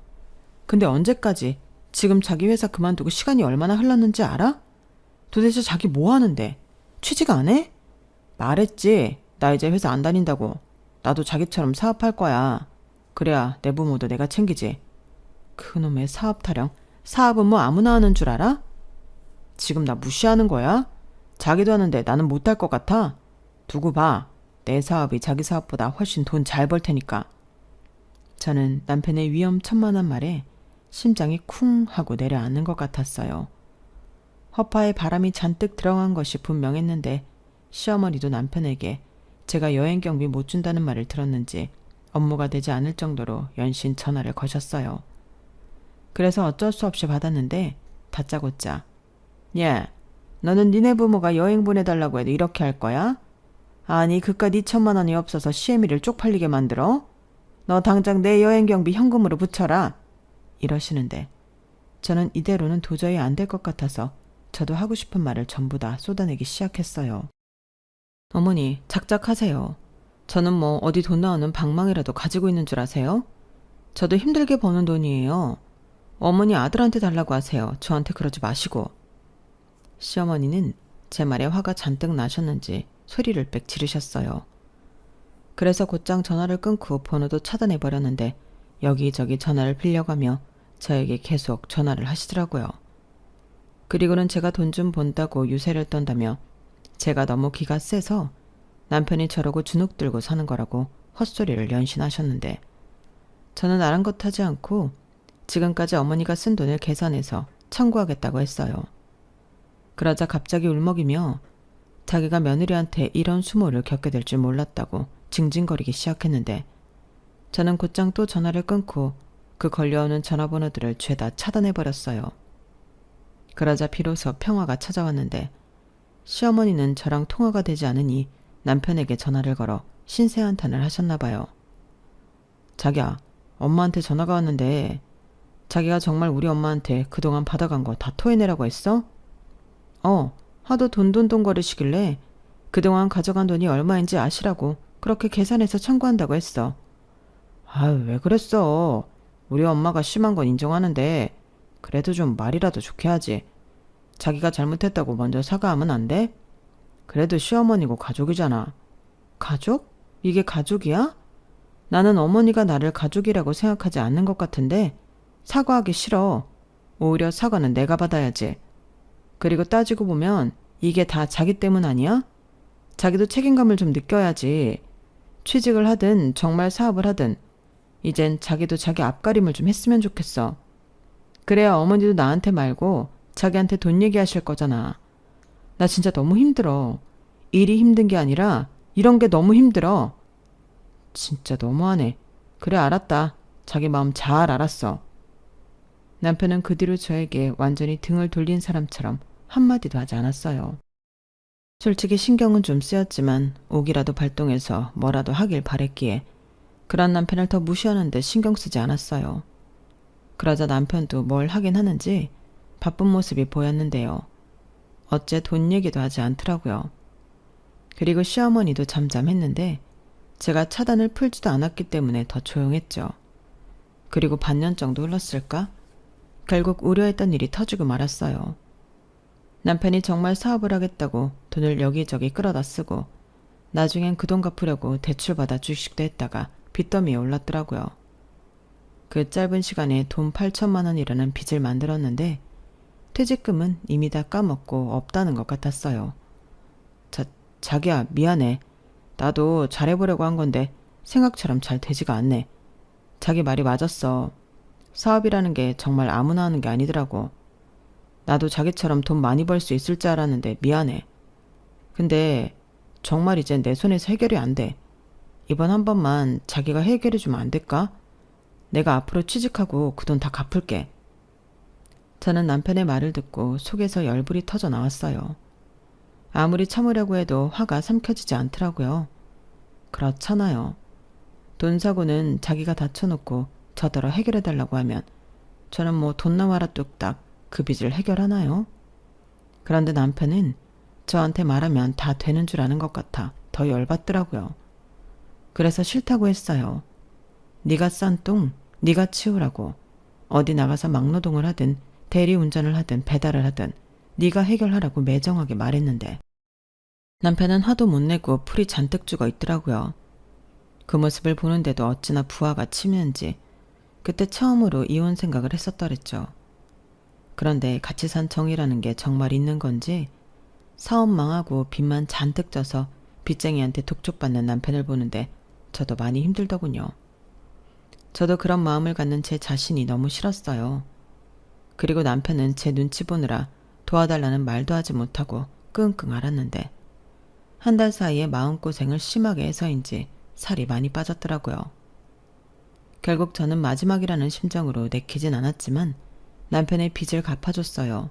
근데 언제까지 지금 자기 회사 그만두고 시간이 얼마나 흘렀는지 알아? 도대체 자기 뭐 하는데? 취직 안 해? 말했지. 나 이제 회사 안 다닌다고. 나도 자기처럼 사업할 거야. 그래야 내 부모도 내가 챙기지. 그놈의 사업 타령. 사업은 뭐 아무나 하는 줄 알아? 지금 나 무시하는 거야? 자기도 하는데 나는 못할 것 같아? 두고 봐. 내 사업이 자기 사업보다 훨씬 돈 잘 벌 테니까. 저는 남편의 위험천만한 말에 심장이 쿵 하고 내려앉는 것 같았어요. 허파에 바람이 잔뜩 들어간 것이 분명했는데 시어머니도 남편에게 제가 여행 경비 못 준다는 말을 들었는지 업무가 되지 않을 정도로 연신 전화를 거셨어요. 그래서 어쩔 수 없이 받았는데 다짜고짜 야, 너는 니네 부모가 여행 보내달라고 해도 이렇게 할 거야? 아니 그깟 2천만 원이 없어서 시애미를 쪽팔리게 만들어? 너 당장 내 여행 경비 현금으로 붙여라. 이러시는데 저는 이대로는 도저히 안 될 것 같아서 저도 하고 싶은 말을 전부 다 쏟아내기 시작했어요. 어머니, 작작하세요. 저는 뭐 어디 돈 나오는 방망이라도 가지고 있는 줄 아세요? 저도 힘들게 버는 돈이에요. 어머니 아들한테 달라고 하세요. 저한테 그러지 마시고. 시어머니는 제 말에 화가 잔뜩 나셨는지 소리를 빽 지르셨어요. 그래서 곧장 전화를 끊고 번호도 차단해버렸는데 여기저기 전화를 빌려가며 저에게 계속 전화를 하시더라고요. 그리고는 제가 돈 좀 번다고 유세를 떤다며 제가 너무 기가 세서 남편이 저러고 주눅 들고 사는 거라고 헛소리를 연신하셨는데 저는 아랑곳하지 않고 지금까지 어머니가 쓴 돈을 계산해서 청구하겠다고 했어요. 그러자 갑자기 울먹이며 자기가 며느리한테 이런 수모를 겪게 될 줄 몰랐다고 징징거리기 시작했는데 저는 곧장 또 전화를 끊고 그 걸려오는 전화번호들을 죄다 차단해버렸어요. 그러자 비로소 평화가 찾아왔는데 시어머니는 저랑 통화가 되지 않으니 남편에게 전화를 걸어 신세한탄을 하셨나 봐요. 자기야, 엄마한테 전화가 왔는데 자기가 정말 우리 엄마한테 그동안 받아간 거 다 토해내라고 했어? 하도 돈돈돈 거리시길래 그동안 가져간 돈이 얼마인지 아시라고 그렇게 계산해서 청구한다고 했어. 아유, 왜 그랬어? 우리 엄마가 심한 건 인정하는데 그래도 좀 말이라도 좋게 하지. 자기가 잘못했다고 먼저 사과하면 안 돼? 그래도 시어머니고 가족이잖아. 가족? 이게 가족이야? 나는 어머니가 나를 가족이라고 생각하지 않는 것 같은데 사과하기 싫어. 오히려 사과는 내가 받아야지. 그리고 따지고 보면 이게 다 자기 때문 아니야? 자기도 책임감을 좀 느껴야지. 취직을 하든 정말 사업을 하든 이젠 자기도 자기 앞가림을 좀 했으면 좋겠어. 그래야 어머니도 나한테 말고 자기한테 돈 얘기하실 거잖아. 나 진짜 너무 힘들어. 일이 힘든 게 아니라 이런 게 너무 힘들어. 진짜 너무하네. 그래 알았다. 자기 마음 잘 알았어. 남편은 그 뒤로 저에게 완전히 등을 돌린 사람처럼 한마디도 하지 않았어요. 솔직히 신경은 좀 쓰였지만 옥이라도 발동해서 뭐라도 하길 바랬기에 그런 남편을 더 무시하는데 신경 쓰지 않았어요. 그러자 남편도 뭘 하긴 하는지 바쁜 모습이 보였는데요. 어째 돈 얘기도 하지 않더라고요. 그리고 시어머니도 잠잠했는데 제가 차단을 풀지도 않았기 때문에 더 조용했죠. 그리고 반년 정도 흘렀을까? 결국 우려했던 일이 터지고 말았어요. 남편이 정말 사업을 하겠다고 돈을 여기저기 끌어다 쓰고 나중엔 그 돈 갚으려고 대출받아 주식도 했다가 빚더미에 올랐더라고요. 그 짧은 시간에 돈 8천만 원이라는 빚을 만들었는데 퇴직금은 이미 다 까먹고 없다는 것 같았어요. 자기야 미안해. 나도 잘해보려고 한 건데 생각처럼 잘 되지가 않네. 자기 말이 맞았어. 사업이라는 게 정말 아무나 하는 게 아니더라고. 나도 자기처럼 돈 많이 벌 수 있을 줄 알았는데 미안해. 근데 정말 이젠 내 손에서 해결이 안 돼. 이번 한 번만 자기가 해결해주면 안 될까? 내가 앞으로 취직하고 그 돈 다 갚을게. 저는 남편의 말을 듣고 속에서 열불이 터져 나왔어요. 아무리 참으려고 해도 화가 삼켜지지 않더라고요. 그렇잖아요. 돈 사고는 자기가 다쳐놓고 저더러 해결해달라고 하면 저는 뭐 돈 나와라 뚝딱 그 빚을 해결하나요? 그런데 남편은 저한테 말하면 다 되는 줄 아는 것 같아 더 열받더라고요. 그래서 싫다고 했어요. 네가 싼 똥 네가 치우라고. 어디 나가서 막노동을 하든 대리운전을 하든 배달을 하든 네가 해결하라고 매정하게 말했는데 남편은 화도 못 내고 풀이 잔뜩 죽어 있더라고요. 그 모습을 보는데도 어찌나 부하가 치미는지 그때 처음으로 이혼 생각을 했었더랬죠. 그런데 같이 산 정이라는 게 정말 있는 건지 사업 망하고 빚만 잔뜩 져서 빚쟁이한테 독촉받는 남편을 보는데 저도 많이 힘들더군요. 저도 그런 마음을 갖는 제 자신이 너무 싫었어요. 그리고 남편은 제 눈치 보느라 도와달라는 말도 하지 못하고 끙끙 앓았는데 한 달 사이에 마음고생을 심하게 해서인지 살이 많이 빠졌더라고요. 결국 저는 마지막이라는 심정으로 내키진 않았지만 남편의 빚을 갚아줬어요.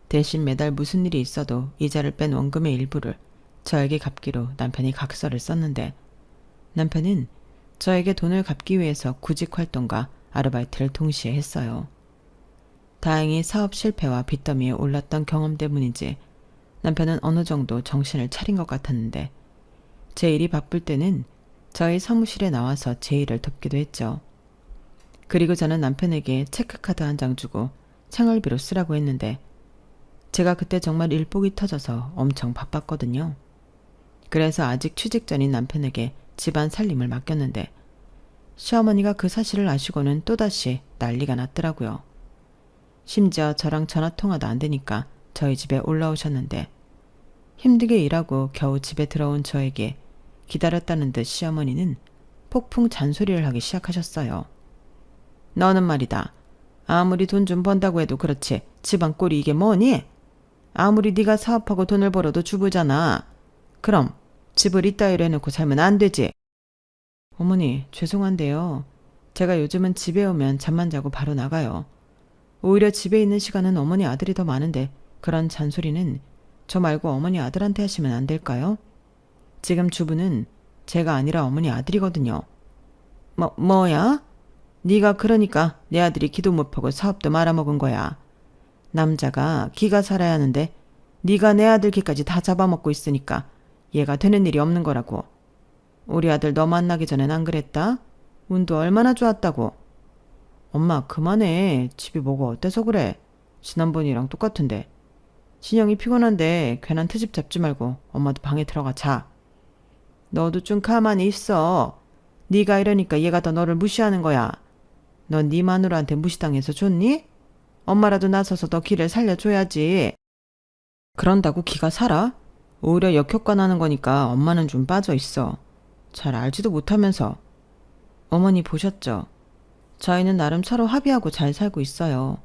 대신 매달 무슨 일이 있어도 이자를 뺀 원금의 일부를 저에게 갚기로 남편이 각서를 썼는데 남편은 저에게 돈을 갚기 위해서 구직 활동과 아르바이트를 동시에 했어요. 다행히 사업 실패와 빚더미에 올랐던 경험 때문인지 남편은 어느 정도 정신을 차린 것 같았는데 제 일이 바쁠 때는 저희 사무실에 나와서 제 일을 돕기도 했죠. 그리고 저는 남편에게 체크카드 한 장 주고 생활비로 쓰라고 했는데 제가 그때 정말 일복이 터져서 엄청 바빴거든요. 그래서 아직 취직 전인 남편에게 집안 살림을 맡겼는데 시어머니가 그 사실을 아시고는 또다시 난리가 났더라고요. 심지어 저랑 전화통화도 안 되니까 저희 집에 올라오셨는데 힘들게 일하고 겨우 집에 들어온 저에게 기다렸다는 듯 시어머니는 폭풍 잔소리를 하기 시작하셨어요. 너는 말이다. 아무리 돈 좀 번다고 해도 그렇지 집안 꼴이 이게 뭐니? 아무리 네가 사업하고 돈을 벌어도 주부잖아. 그럼 집을 이따위로 해놓고 살면 안 되지. 어머니 죄송한데요. 제가 요즘은 집에 오면 잠만 자고 바로 나가요. 오히려 집에 있는 시간은 어머니 아들이 더 많은데 그런 잔소리는 저 말고 어머니 아들한테 하시면 안 될까요? 지금 주부는 제가 아니라 어머니 아들이거든요. 뭐야? 네가 그러니까 내 아들이 기도 못 펴고 사업도 말아먹은 거야. 남자가 기가 살아야 하는데 네가 내 아들 기까지 다 잡아먹고 있으니까 얘가 되는 일이 없는 거라고. 우리 아들 너 만나기 전엔 안 그랬다? 운도 얼마나 좋았다고. 엄마 그만해. 집이 뭐가 어때서 그래. 지난번이랑 똑같은데. 신영이 피곤한데 괜한 트집 잡지 말고 엄마도 방에 들어가 자. 너도 좀 가만히 있어. 네가 이러니까 얘가 더 너를 무시하는 거야. 넌 네 마누라한테 무시당해서 좋니? 엄마라도 나서서 너 기를 살려줘야지. 그런다고 기가 살아? 오히려 역효과 나는 거니까 엄마는 좀 빠져 있어. 잘 알지도 못하면서. 어머니 보셨죠? 저희는 나름 서로 합의하고 잘 살고 있어요.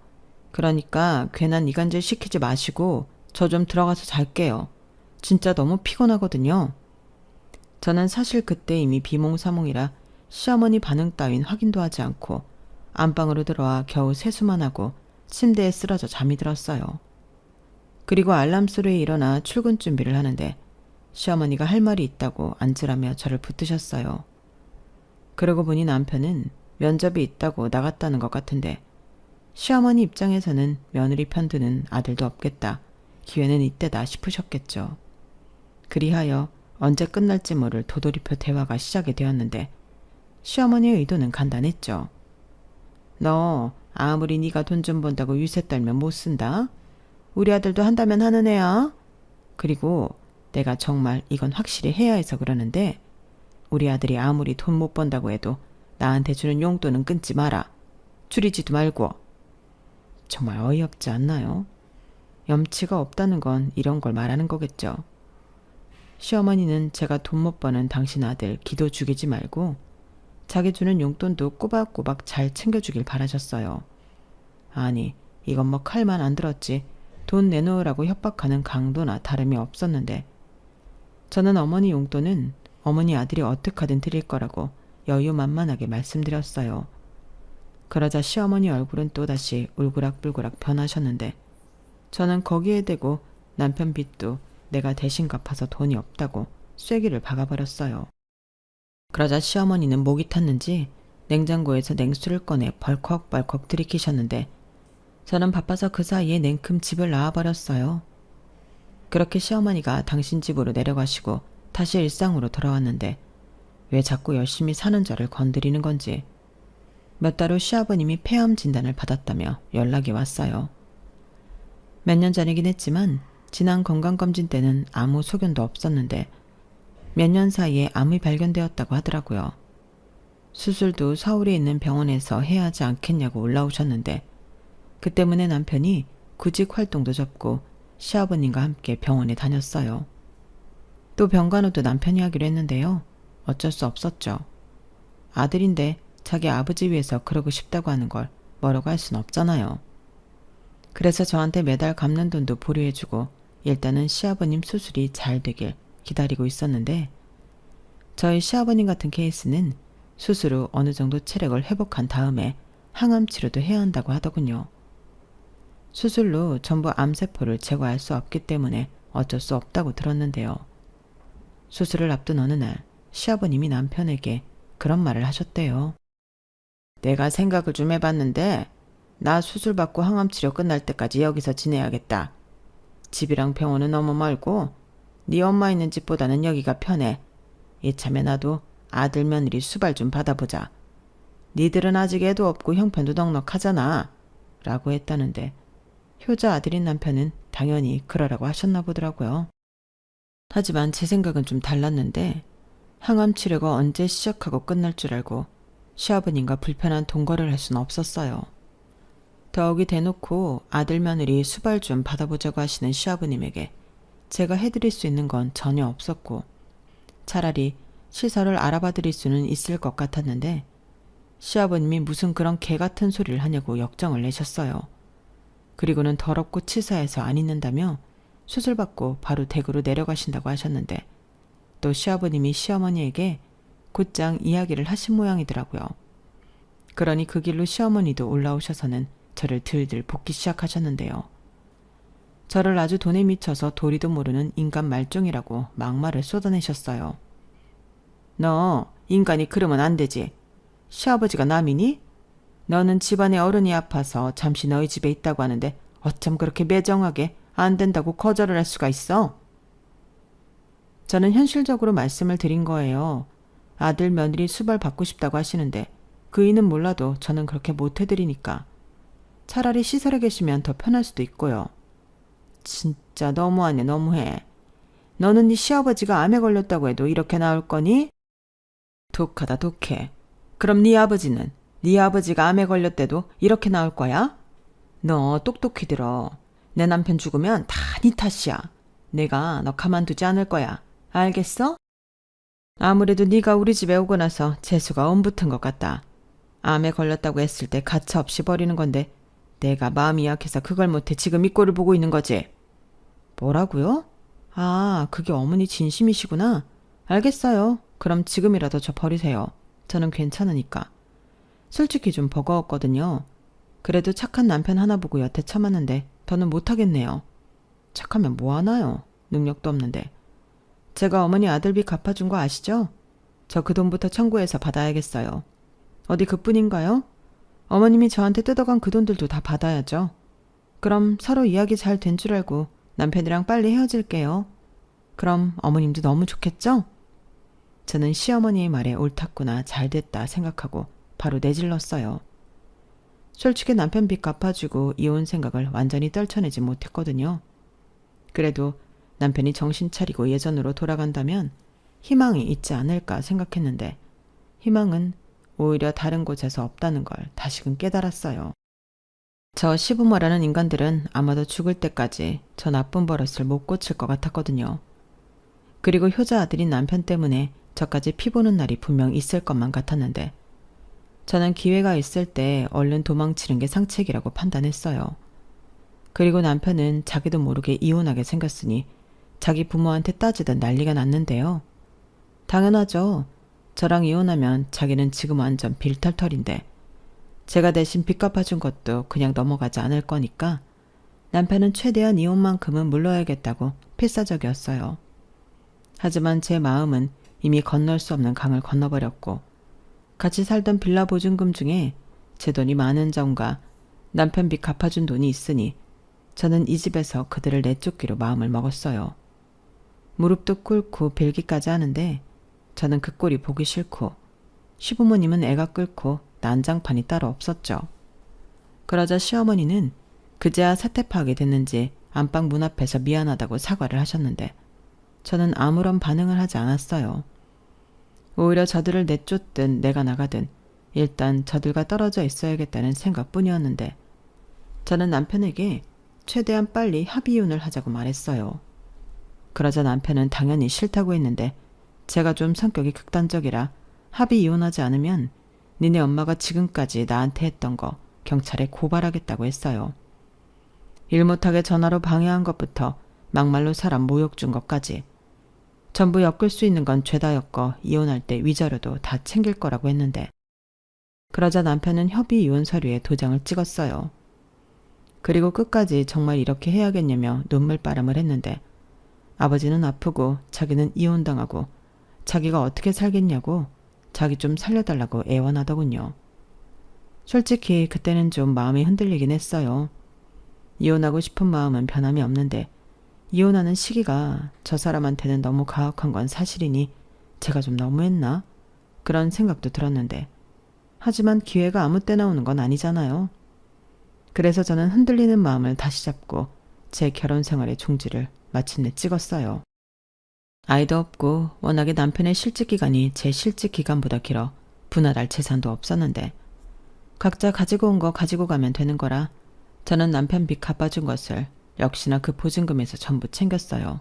그러니까 괜한 이간질 시키지 마시고 저 좀 들어가서 잘게요. 진짜 너무 피곤하거든요. 저는 사실 그때 이미 비몽사몽이라 시어머니 반응 따윈 확인도 하지 않고 안방으로 들어와 겨우 세수만 하고 침대에 쓰러져 잠이 들었어요. 그리고 알람 소리에 일어나 출근 준비를 하는데 시어머니가 할 말이 있다고 앉으라며 저를 붙드셨어요. 그러고 보니 남편은 면접이 있다고 나갔다는 것 같은데 시어머니 입장에서는 며느리 편드는 아들도 없겠다. 기회는 이때다 싶으셨겠죠. 그리하여 언제 끝날지 모를 도돌이표 대화가 시작이 되었는데 시어머니의 의도는 간단했죠. 너 아무리 네가 돈 좀 번다고 유세 떨면 못 쓴다. 우리 아들도 한다면 하는 애야. 그리고 내가 정말 이건 확실히 해야 해서 그러는데 우리 아들이 아무리 돈 못 번다고 해도 나한테 주는 용돈은 끊지 마라. 줄이지도 말고. 정말 어이없지 않나요? 염치가 없다는 건 이런 걸 말하는 거겠죠. 시어머니는 제가 돈 못 버는 당신 아들 기도 죽이지 말고 자기 주는 용돈도 꼬박꼬박 잘 챙겨주길 바라셨어요. 아니 이건 뭐 칼만 안 들었지 돈 내놓으라고 협박하는 강도나 다름이 없었는데 저는 어머니 용돈은 어머니 아들이 어떻게든 드릴 거라고 여유만만하게 말씀드렸어요. 그러자 시어머니 얼굴은 또다시 울그락불그락 변하셨는데 저는 거기에 대고 남편 빚도 내가 대신 갚아서 돈이 없다고 쐐기를 박아버렸어요. 그러자 시어머니는 목이 탔는지 냉장고에서 냉수를 꺼내 벌컥벌컥 들이키셨는데 저는 바빠서 그 사이에 냉큼 집을 나와버렸어요. 그렇게 시어머니가 당신 집으로 내려가시고 다시 일상으로 돌아왔는데 왜 자꾸 열심히 사는 저를 건드리는 건지 몇 달 후 시아버님이 폐암 진단을 받았다며 연락이 왔어요. 몇 년 전이긴 했지만 지난 건강검진 때는 아무 소견도 없었는데 몇 년 사이에 암이 발견되었다고 하더라고요. 수술도 서울에 있는 병원에서 해야 하지 않겠냐고 올라오셨는데 그 때문에 남편이 구직 활동도 접고 시아버님과 함께 병원에 다녔어요. 또 병간호도 남편이 하기로 했는데요. 어쩔 수 없었죠. 아들인데 자기 아버지 위해서 그러고 싶다고 하는 걸 뭐라고 할 순 없잖아요. 그래서 저한테 매달 갚는 돈도 보류해주고 일단은 시아버님 수술이 잘 되길 기다리고 있었는데 저희 시아버님 같은 케이스는 수술 후 어느 정도 체력을 회복한 다음에 항암 치료도 해야 한다고 하더군요. 수술로 전부 암세포를 제거할 수 없기 때문에 어쩔 수 없다고 들었는데요. 수술을 앞둔 어느 날 시아버님이 남편에게 그런 말을 하셨대요. 내가 생각을 좀 해봤는데 나 수술받고 항암치료 끝날 때까지 여기서 지내야겠다. 집이랑 병원은 너무 멀고 네 엄마 있는 집보다는 여기가 편해. 이참에 나도 아들 며느리 수발 좀 받아보자. 니들은 아직 애도 없고 형편도 넉넉하잖아. 라고 했다는데 효자 아들인 남편은 당연히 그러라고 하셨나 보더라고요. 하지만 제 생각은 좀 달랐는데 항암 치료가 언제 시작하고 끝날 줄 알고 시아버님과 불편한 동거를 할 수는 없었어요. 더욱이 대놓고 아들 며느리 수발 좀 받아보자고 하시는 시아버님에게 제가 해드릴 수 있는 건 전혀 없었고 차라리 시설을 알아봐 드릴 수는 있을 것 같았는데 시아버님이 무슨 그런 개 같은 소리를 하냐고 역정을 내셨어요. 그리고는 더럽고 치사해서 안 있는다며 수술받고 바로 댁으로 내려가신다고 하셨는데 또 시아버님이 시어머니에게 곧장 이야기를 하신 모양이더라고요. 그러니 그 길로 시어머니도 올라오셔서는 저를 들들 볶기 시작하셨는데요. 저를 아주 돈에 미쳐서 도리도 모르는 인간 말종이라고 막말을 쏟아내셨어요. 너 인간이 그러면 안 되지. 시아버지가 남이니? 너는 집안에 어른이 아파서 잠시 너희 집에 있다고 하는데 어쩜 그렇게 매정하게 안 된다고 거절을 할 수가 있어? 저는 현실적으로 말씀을 드린 거예요. 아들 며느리 수발 받고 싶다고 하시는데 그 이는 몰라도 저는 그렇게 못 해드리니까. 차라리 시설에 계시면 더 편할 수도 있고요. 진짜 너무하네 너무해. 너는 네 시아버지가 암에 걸렸다고 해도 이렇게 나올 거니? 독하다 독해. 그럼 네 아버지는? 네 아버지가 암에 걸렸대도 이렇게 나올 거야? 너 똑똑히 들어. 내 남편 죽으면 다 네 탓이야. 내가 너 가만두지 않을 거야. 알겠어? 아무래도 네가 우리 집에 오고 나서 재수가 엄붙은 것 같다. 암에 걸렸다고 했을 때 가차없이 버리는 건데 내가 마음이 약해서 그걸 못해 지금 이 꼴을 보고 있는 거지. 뭐라고요? 아, 그게 어머니 진심이시구나. 알겠어요. 그럼 지금이라도 저 버리세요. 저는 괜찮으니까. 솔직히 좀 버거웠거든요. 그래도 착한 남편 하나 보고 여태 참았는데 더는 못하겠네요. 착하면 뭐하나요? 능력도 없는데. 제가 어머니 아들비 갚아준 거 아시죠? 저 그 돈부터 청구해서 받아야겠어요. 어디 그뿐인가요? 어머님이 저한테 뜯어간 그 돈들도 다 받아야죠. 그럼 서로 이야기 잘 된 줄 알고 남편이랑 빨리 헤어질게요. 그럼 어머님도 너무 좋겠죠? 저는 시어머니의 말에 옳았구나 잘됐다 생각하고 바로 내질렀어요. 솔직히 남편 빚 갚아주고 이혼 생각을 완전히 떨쳐내지 못했거든요. 그래도 남편이 정신 차리고 예전으로 돌아간다면 희망이 있지 않을까 생각했는데 희망은 오히려 다른 곳에서 없다는 걸 다시금 깨달았어요. 저 시부모라는 인간들은 아마도 죽을 때까지 저 나쁜 버릇을 못 고칠 것 같았거든요. 그리고 효자 아들인 남편 때문에 저까지 피보는 날이 분명 있을 것만 같았는데 저는 기회가 있을 때 얼른 도망치는 게 상책이라고 판단했어요. 그리고 남편은 자기도 모르게 이혼하게 생겼으니 자기 부모한테 따지듯 난리가 났는데요. 당연하죠. 저랑 이혼하면 자기는 지금 완전 빌탈털인데 제가 대신 빚 갚아준 것도 그냥 넘어가지 않을 거니까 남편은 최대한 이혼만큼은 물러야겠다고 필사적이었어요. 하지만 제 마음은 이미 건널 수 없는 강을 건너버렸고 같이 살던 빌라 보증금 중에 제 돈이 많은 점과 남편 빚 갚아준 돈이 있으니 저는 이 집에서 그들을 내쫓기로 마음을 먹었어요. 무릎도 꿇고 빌기까지 하는데 저는 그 꼴이 보기 싫고 시부모님은 애가 끓고 난장판이 따로 없었죠. 그러자 시어머니는 그제야 사태 파악이 됐는지 안방 문 앞에서 미안하다고 사과를 하셨는데 저는 아무런 반응을 하지 않았어요. 오히려 저들을 내쫓든 내가 나가든 일단 저들과 떨어져 있어야겠다는 생각뿐이었는데 저는 남편에게 최대한 빨리 합의 이혼을 하자고 말했어요. 그러자 남편은 당연히 싫다고 했는데 제가 좀 성격이 극단적이라 합의 이혼하지 않으면 니네 엄마가 지금까지 나한테 했던 거 경찰에 고발하겠다고 했어요. 일 못하게 전화로 방해한 것부터 막말로 사람 모욕 준 것까지 전부 엮을 수 있는 건 죄다 엮어 이혼할 때 위자료도 다 챙길 거라고 했는데 그러자 남편은 협의 이혼 서류에 도장을 찍었어요. 그리고 끝까지 정말 이렇게 해야겠냐며 눈물바람을 했는데 아버지는 아프고 자기는 이혼당하고 자기가 어떻게 살겠냐고 자기 좀 살려달라고 애원하더군요. 솔직히 그때는 좀 마음이 흔들리긴 했어요. 이혼하고 싶은 마음은 변함이 없는데 이혼하는 시기가 저 사람한테는 너무 가혹한 건 사실이니 제가 좀 너무했나? 그런 생각도 들었는데 하지만 기회가 아무 때나 오는 건 아니잖아요. 그래서 저는 흔들리는 마음을 다시 잡고 제 결혼 생활의 종지를 마침내 찍었어요. 아이도 없고 워낙에 남편의 실직 기간이 제 실직 기간보다 길어 분할할 재산도 없었는데 각자 가지고 온 거 가지고 가면 되는 거라 저는 남편 빚 갚아준 것을 역시나 그 보증금에서 전부 챙겼어요.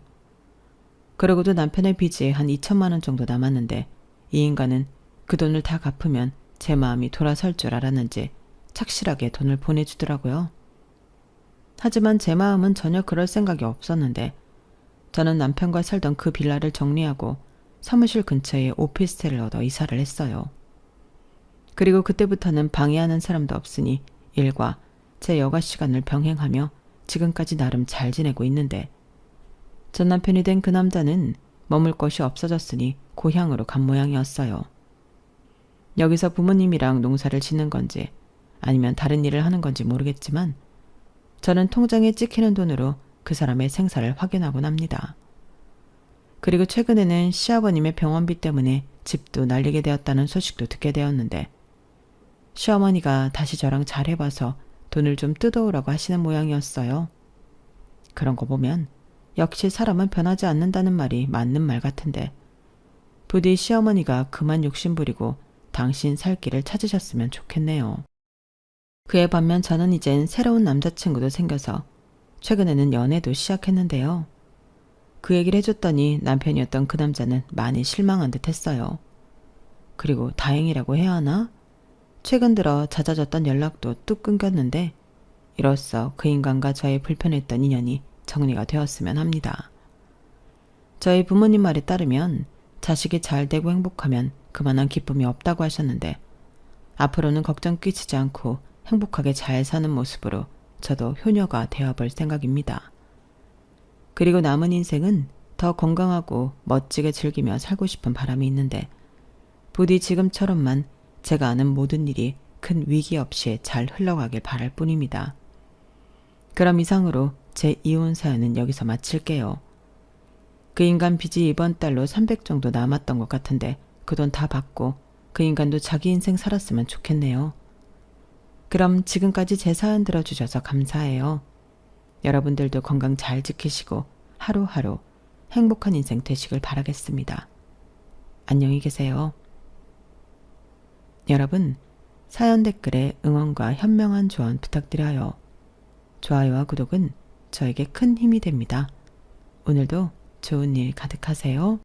그러고도 남편의 빚이 한 2천만 원 정도 남았는데 이 인간은 그 돈을 다 갚으면 제 마음이 돌아설 줄 알았는지 착실하게 돈을 보내주더라고요. 하지만 제 마음은 전혀 그럴 생각이 없었는데 저는 남편과 살던 그 빌라를 정리하고 사무실 근처에 오피스텔을 얻어 이사를 했어요. 그리고 그때부터는 방해하는 사람도 없으니 일과 제 여가 시간을 병행하며 지금까지 나름 잘 지내고 있는데 전 남편이 된 그 남자는 머물 곳이 없어졌으니 고향으로 간 모양이었어요. 여기서 부모님이랑 농사를 짓는 건지 아니면 다른 일을 하는 건지 모르겠지만 저는 통장에 찍히는 돈으로 그 사람의 생사를 확인하곤 합니다. 그리고 최근에는 시아버님의 병원비 때문에 집도 날리게 되었다는 소식도 듣게 되었는데 시어머니가 다시 저랑 잘해봐서 돈을 좀 뜯어오라고 하시는 모양이었어요. 그런 거 보면 역시 사람은 변하지 않는다는 말이 맞는 말 같은데 부디 시어머니가 그만 욕심부리고 당신 살 길을 찾으셨으면 좋겠네요. 그에 반면 저는 이젠 새로운 남자친구도 생겨서 최근에는 연애도 시작했는데요. 그 얘기를 해줬더니 남편이었던 그 남자는 많이 실망한 듯 했어요. 그리고 다행이라고 해야 하나? 최근 들어 잦아졌던 연락도 뚝 끊겼는데 이로써 그 인간과 저의 불편했던 인연이 정리가 되었으면 합니다. 저희 부모님 말에 따르면 자식이 잘 되고 행복하면 그만한 기쁨이 없다고 하셨는데 앞으로는 걱정 끼치지 않고 행복하게 잘 사는 모습으로 저도 효녀가 되어볼 생각입니다. 그리고 남은 인생은 더 건강하고 멋지게 즐기며 살고 싶은 바람이 있는데 부디 지금처럼만 제가 아는 모든 일이 큰 위기 없이 잘 흘러가길 바랄 뿐입니다. 그럼 이상으로 제 이혼 사연은 여기서 마칠게요. 그 인간 빚이 이번 달로 300 정도 남았던 것 같은데 그 돈 다 받고 그 인간도 자기 인생 살았으면 좋겠네요. 그럼 지금까지 제 사연 들어주셔서 감사해요. 여러분들도 건강 잘 지키시고 하루하루 행복한 인생 되시길 바라겠습니다. 안녕히 계세요. 여러분, 사연 댓글에 응원과 현명한 조언 부탁드려요. 좋아요와 구독은 저에게 큰 힘이 됩니다. 오늘도 좋은 일 가득하세요.